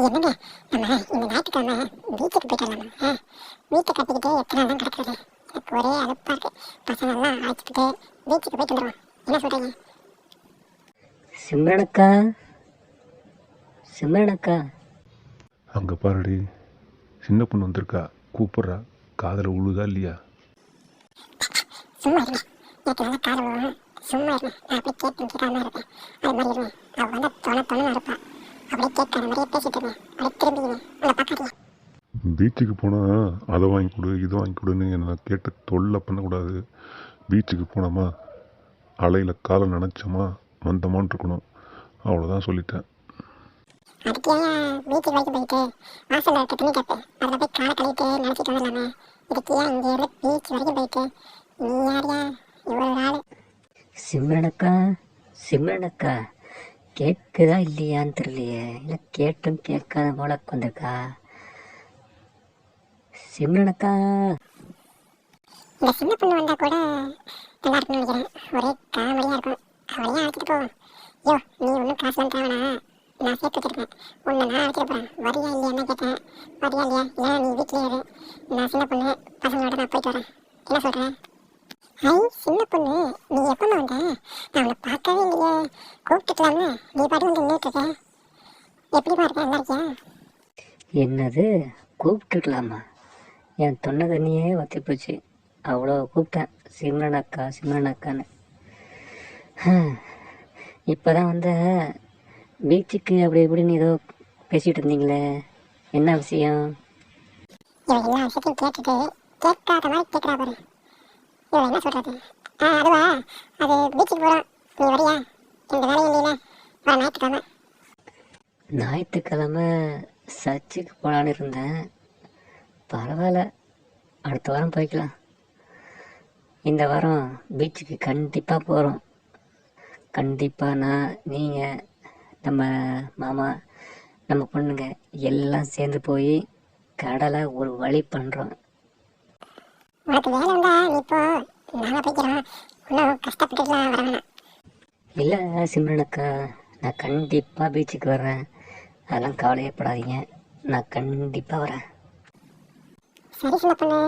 என்னங்க நம்ம இந்த ஞாயிற்றுக்கிழமை பீச்சுக்கு போயிட்டு வரலாமா? வீட்டை கட்டிக்கிட்டு எத்தனை நாள் கிடக்குறது? எனக்கு ஒரே அலுப்பா இருக்கு. பசங்கள்லாம் அழைச்சிக்கிட்டு பீச்சுக்கு போயிட்டு வந்துடுவோம். என்ன சொல்றீங்க? சிம்ரனக்கா, சிம்ரனக்கா, அங்கே பாருடி, சின்ன பொண்ணு வந்திருக்கா, கூப்பிட்றா. காதில் உழுதா இல்லையா? சும்மா இருங்க. நேற்று நல்லா காலை விழுவோம். சும்மா இருங்க. நான் அப்படியே கேட்காம இருப்பேன். அது மாதிரி இருங்க. அவள் வந்து தொண இருப்பாள். அப்படியே கேட்காத மாதிரியே பேசிட்டு இருக்கேன். அப்படியே திரும்பிங்க. உங்களை பார்க்காதீங்க. பீச்சுக்கு போனால் அதை வாங்கி கொடு, இதை வாங்கி கொடுன்னு என்னை கேட்டு தொல்லை பண்ணக்கூடாது. பீச்சுக்கு போனோமா, அலையில் காலை நினச்சோமா, வந்தமான்னு இருக்கணும். அவ்வளோதான் சொல்லிட்டேன். அதுக்கு ஏன் பீச்சுக்கு வரைக்கும் போயிட்டு வாசலில் இருக்க துணி கப்பு அதில் போய் காலை கழிட்டு நினச்சிட்டு வந்துடலாமே? இதுக்கு ஏன் இங்கே இருந்து பீச் வரைக்கும் போயிட்டு நீ யாரியா இவ்வளோ ஆள்? சிம்ரனக்கா, சிம்ரனக்கா, கேட்குதா இல்லையான்னு தெரியலையே. இல்லை கேட்டும் கேட்காத போல வந்திருக்கா. சிம்ரனக்கா, இந்த சின்ன பொண்ணு வந்தால் கூட நல்லா இருக்கும்னு நினைக்கிறேன். ஒரே காமெடியாக இருக்கும். அவளையும் அழைச்சிட்டு போவோம். ஐயோ, நீ ஒன்றும் காசுலாம் தேவைனா, நான் சேர்த்து வச்சிருக்கேன். உன்னை நான் அழைச்சிட்டு போகிறேன். வரியா இல்லையான்னு கேட்டேன். வரியா இல்லையா? ஏன் நீ வீட்டிலே இரு. நான் சின்ன பொண்ணு, பசங்களோட நான் போயிட்டு வரேன். என்ன சொல்கிறேன்? ஐ, சின்ன பொண்ணு, நீ எப்போம்மா வந்த? நான் உன்னை பார்க்கவே இல்லையே. கூப்பிட்டுக்கலாம்னு நீ பாட்டு வந்து நின்றுட்டுருக்க. எப்படிமா இருக்க? நல்லா இருக்கியா? என்னது கூப்பிட்டுக்கலாமா? என் தொண்டை தண்ணியே வற்றி போச்சு. அவ்வளோ கூப்பிட்டேன் சிம்ரனக்கா, சிம்ரனக்கான்னு. இப்போ தான் வந்த பீச்சுக்கு அப்படி இப்படின்னு ஏதோ பேசிகிட்டு இருந்தீங்களே, என்ன விஷயம்? இவன் எல்லா விஷயத்தையும் கேட்டுட்டு கேட்காத மாதிரி கேட்குறா பாரு. இவன் என்ன சொல்கிறது? அதுவா, அது பீச்சுக்கு போகிறோம். நீ வரியா? இந்த வேலையும் இல்லையில வர ஞாயிற்றுக்கிழமை. ஞாயிற்றுக்கிழமை சர்ச்சுக்கு போகலான்னு இருந்தேன். பரவாயில்ல, அடுத்த வாரம் போய்க்கலாம். இந்த வாரம் பீச்சுக்கு கண்டிப்பாக போகிறோம். கண்டிப்பாக நான், நீங்கள், நம்ம மாமா, நம்ம பொண்ணுங்க எல்லாம் சேர்ந்து போய் கடலை ஒரு வழி பண்ணுறோம். உனக்கு வேலை இருந்தா நீ இப்போ, நாங்கள் போய்க்கிறோம். இன்னும் கஷ்டப்பட்டுலாம் வர வேணாம். இல்லை சிம்ரனக்கா, நான் கண்டிப்பாக பீச்சுக்கு வர்றேன். அதெல்லாம் கவலையப்படாதீங்க, நான் கண்டிப்பாக வரேன். சரி சின்ன பொண்ணு,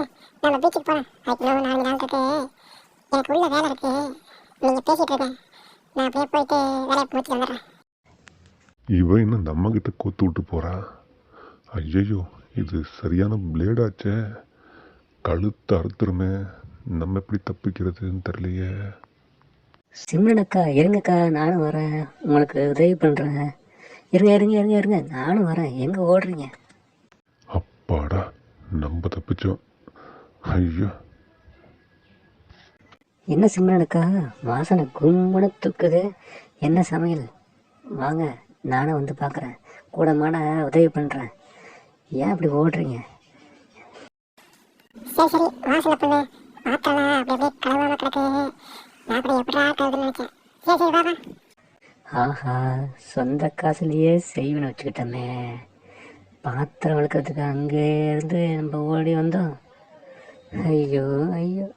நம்ம பீச்சுக்கு போகிறோம். அதுக்கு இன்னும் 4 நாள் இருக்கு. எனக்கு உள்ள வேலை இருக்கு. நீங்கள் பேசிகிட்டு இருக்கேன். நான் அப்படியே போயிட்டு வேலையை முடிச்சுட்டு வந்துடுறேன். இவன் இன்னும் நம்மக்கிட்ட கொத்து விட்டு போகிறா. ஐயையோ, இது சரியான பிளேடாச்சே. கழுத்து அறுத்துருமே. நம்ம எப்படி தப்பிக்கிறதுன்னு தெரியலையே. சிம்ரனக்கா இருங்கக்கா, நானும் வரேன், உங்களுக்கு உதவி பண்ணுறேன். இருங்க இருங்க இருங்க இருங்க, நானும் வரேன். எங்கே ஓடுறீங்க? அப்பாடா, நம்ம தப்பிச்சோம். ஐயோ, என்ன சிம்ரனக்கா, வாசனை கும்பன தூக்குது. என்ன சமையல்? வாங்க, நானும் வந்து பார்க்குறேன். கூட மாட உதவி பண்ணுறேன். ஏன் அப்படி ஓடுறீங்க? சரி சரி, வாசனை பொண்ணு, பாத்திரம்லாம் அப்படி அப்படியே கழுவாம கிடக்கு. நான் அப்படி எப்படா கழுதுன்னு நினைச்சேன். சரி சரி, வா வா. ஆஹா, சொந்த காசுலேயே செய்வனை வச்சுக்கிட்டோமே. பாத்திரம் வளர்க்குறதுக்கு அங்கே இருந்து நம்ம ஓடி வந்தோம். ஐயோ ஐயோ.